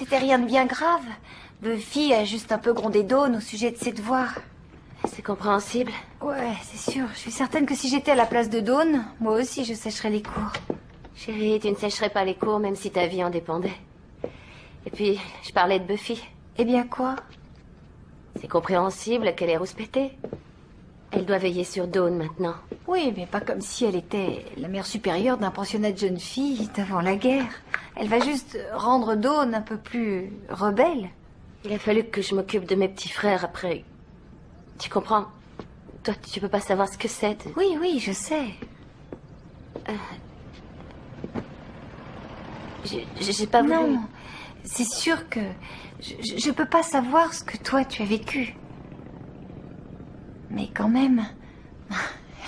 c'était rien de bien grave. Buffy a juste un peu grondé Dawn au sujet de ses devoirs. C'est compréhensible. Ouais, c'est sûr. Je suis certaine que si j'étais à la place de Dawn, moi aussi je sécherais les cours. Chérie, tu ne sécherais pas les cours même si ta vie en dépendait. Et puis, je parlais de Buffy. Eh bien quoi? C'est compréhensible qu'elle est rouspétée. Elle doit veiller sur Dawn maintenant. Oui, mais pas comme si elle était la mère supérieure d'un pensionnat de jeunes filles d'avant la guerre. Elle va juste rendre Dawn un peu plus rebelle. Il a fallu que je m'occupe de mes petits frères après. Tu comprends? Toi, tu peux pas savoir ce que c'est. Oui, oui, je sais. J'ai pas voulu... Non, c'est sûr que je peux pas savoir ce que toi tu as vécu. Mais quand même,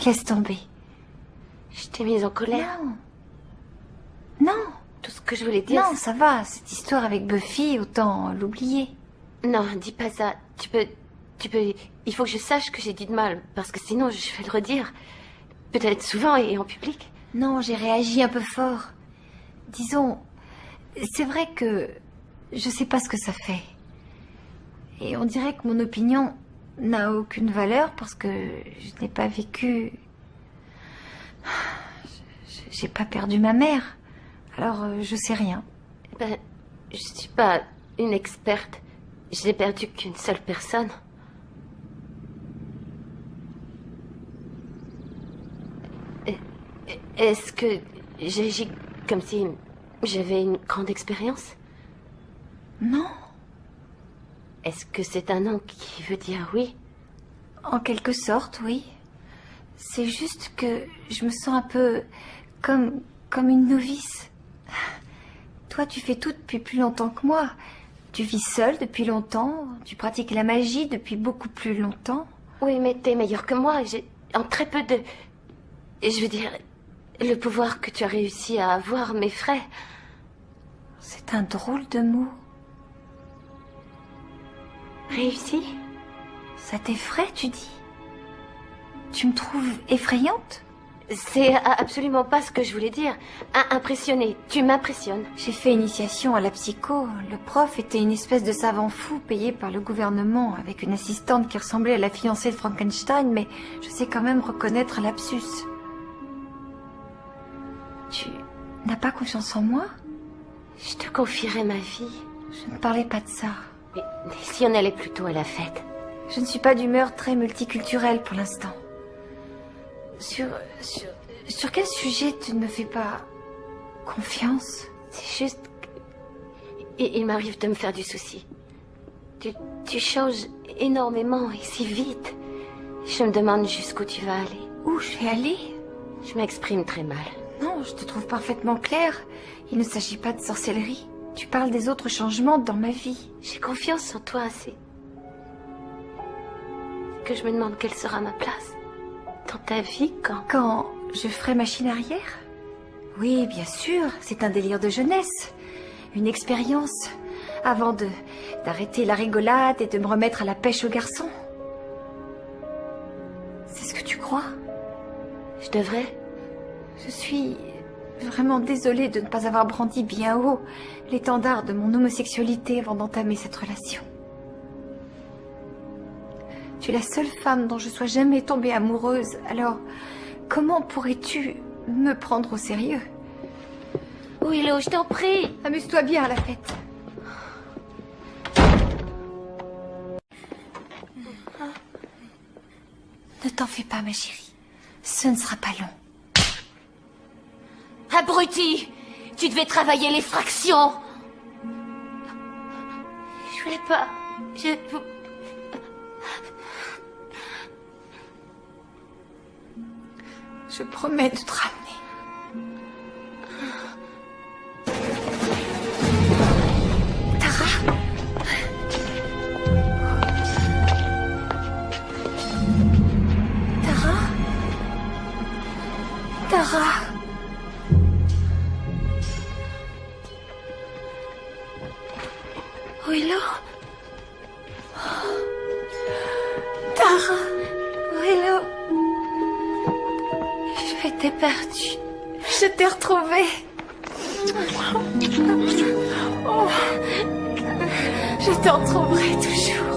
laisse tomber. Je t'ai mise en colère. Non. Non. Tout ce que je voulais dire... Non, ça va, cette histoire avec Buffy, autant l'oublier. Non, dis pas ça. Tu peux... Il faut que je sache que j'ai dit de mal, parce que sinon je vais le redire. Peut-être souvent et en public. Non, j'ai réagi un peu fort. Disons, c'est vrai que je sais pas ce que ça fait. Et on dirait que mon opinion n'a aucune valeur parce que je n'ai pas vécu... J'ai pas perdu ma mère. Alors, je sais rien. Ben, je suis pas une experte. Je n'ai perdu qu'une seule personne. Est-ce que j'agis comme si j'avais une grande expérience? Non. Est-ce que c'est un non qui veut dire oui? En quelque sorte, oui. C'est juste que je me sens un peu comme une novice. Toi, tu fais tout depuis plus longtemps que moi. Tu vis seule depuis longtemps. Tu pratiques la magie depuis beaucoup plus longtemps. Oui, mais t'es meilleure que moi. J'ai en très peu de... Je veux dire, le pouvoir que tu as réussi à avoir m'effraie. C'est un drôle de mot. Réussi? Ça t'effraie, tu dis? Tu me trouves effrayante? C'est absolument pas ce que je voulais dire. Impressionnée. Tu m'impressionnes. J'ai fait initiation à la psycho. Le prof était une espèce de savant fou payé par le gouvernement avec une assistante qui ressemblait à la fiancée de Frankenstein, mais je sais quand même reconnaître un lapsus. Tu n'as pas confiance en moi? Je te confierai ma vie. Je ne parlais pas de ça. Mais si on allait plutôt à la fête? Je ne suis pas d'humeur très multiculturelle pour l'instant. Sur quel sujet tu ne me fais pas confiance? C'est juste... Il m'arrive de me faire du souci. Tu changes énormément et si vite. Je me demande jusqu'où tu vas aller. Où je vais aller? Je m'exprime très mal. Non, je te trouve parfaitement claire. Il ne s'agit pas de sorcellerie. Tu parles des autres changements dans ma vie. J'ai confiance en toi assez. Que je me demande quelle sera ma place. Dans ta vie, Quand je ferai machine arrière? Oui, bien sûr, c'est un délire de jeunesse. Une expérience. Avant d'arrêter la rigolade et de me remettre à la pêche aux garçons. C'est ce que tu crois? Je devrais? Je suis vraiment désolée de ne pas avoir brandi bien haut l'étendard de mon homosexualité avant d'entamer cette relation. Tu es la seule femme dont je sois jamais tombée amoureuse, alors comment pourrais-tu me prendre au sérieux? Willow, je t'en prie. Amuse-toi bien à la fête. Ne t'en fais pas, ma chérie. Ce ne sera pas long. Abruti! Tu devais travailler les fractions! Je voulais pas... Je promets de te ramener. Tara? Tara? Tara? Willow? Tara? Willow? Je t'ai perdue. Je t'ai retrouvée. Oh. Je t'en trouverai toujours.